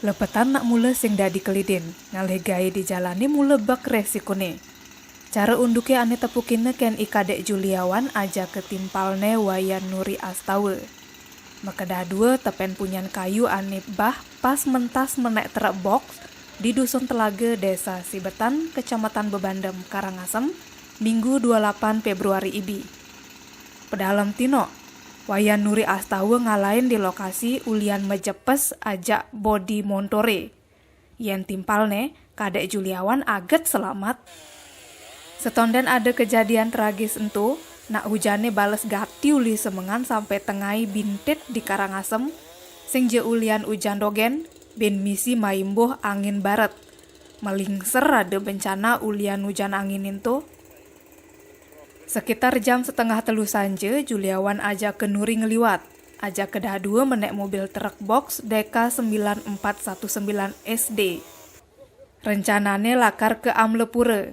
Lepetan nak mula sing dadi kelidin, ngalih gawe dijalani mula bak resikone. Cara unduke ane tepukine ken ikadek Juliawan aja ketimpalne Wayan Nuri Astawa. Makedah dua tepen punyan kayu ane bah pas mentas menek terak box di Dusun Telaga, Desa Sibetan, Kecamatan Bebandem, Karangasem, Minggu 28 Februari ibi. Pedalam tino, Wayan Nuri Astawa ngalahin di lokasi ulian mejepes ajak body montore. Yen timpalne, kadek Juliawan aget selamat. Setondan ada kejadian tragis entu, nak hujane bales gati uli semengan sampai tengai bintit di Karangasem, sing je ulian ujan dogen, ben misi maimboh angin barat. Melingser ada bencana ulian hujan angin itu. Sekitar jam setengah telu sanje, Juliawan aja ke Nuri ngeliwat. Aja kedah dua menek mobil truk box DK9419 SD. Rencanane lakar ke Amlepura.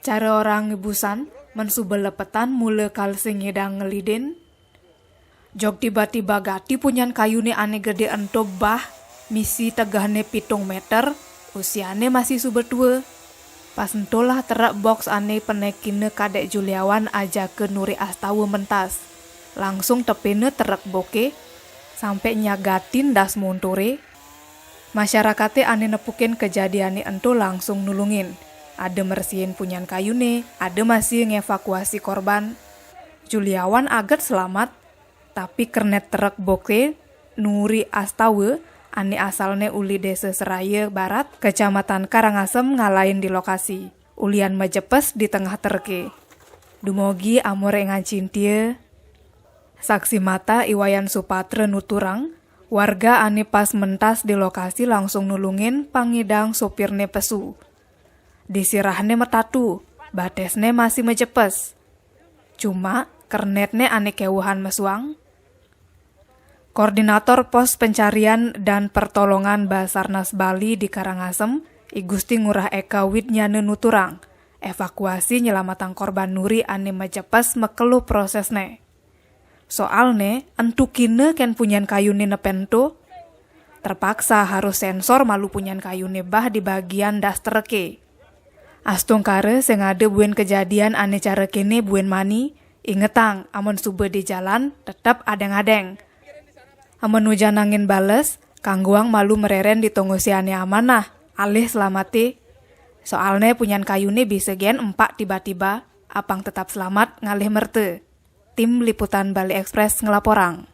Cara orang ngebusan, mensubel lepetan mula kalsing ngedang ngelidin. Jog tiba-tiba gati punyan kayune ane gede ento bah, misi tegahne 7 meter, usiane masih subet tua. Pas entolah terak box ane penekine kadek Juliawan aja ke Nuri Astawa mentas. Langsung tepene terak boke, sampai nyagatin das montore. Masyarakate ane nepukin kejadiane ento langsung nulungin. Ada mersihin punyan kayune, ada masih ngevakuasi korban. Juliawan aget selamat, tapi kernet terak boke Nuri Astawa ane asalne uli Desa Seraya Barat, Kecamatan Karangasem ngalahin di lokasi. Ulian mejepes di tengah terke. Dumogi amore ngancintie. Saksi mata Iwayan Supatre nuturang, warga ane pas mentas di lokasi langsung nulungin pangidang sopirne pesu. Disirahne metatu, batesne masih mejepes. Cuma kernetne ane kewuhan mesuang. Koordinator Pos Pencarian dan Pertolongan Basarnas Bali di Karangasem, I Gusti Ngurah Eka Widnyane nuturang, evakuasi nyelamatan korban Nuri ane mejepes mekelu prosesne. Soalne, entu kine ken punyan kayune nepento, terpaksa harus sensor malu punyan kayune bah di bagian das terke. Astung kare sing ada buen kejadian ane cara kene buen mani, ingetang amun sube di jalan tetap adeng-adeng. Amun hujan angin bales, kangguang malu mereren ditunggu si ane amanah, alih selamati. Soalnya punyan kayune bisa gen empak tiba-tiba, apang tetap selamat ngalih merte. Tim Liputan Bali Express ngelaporang.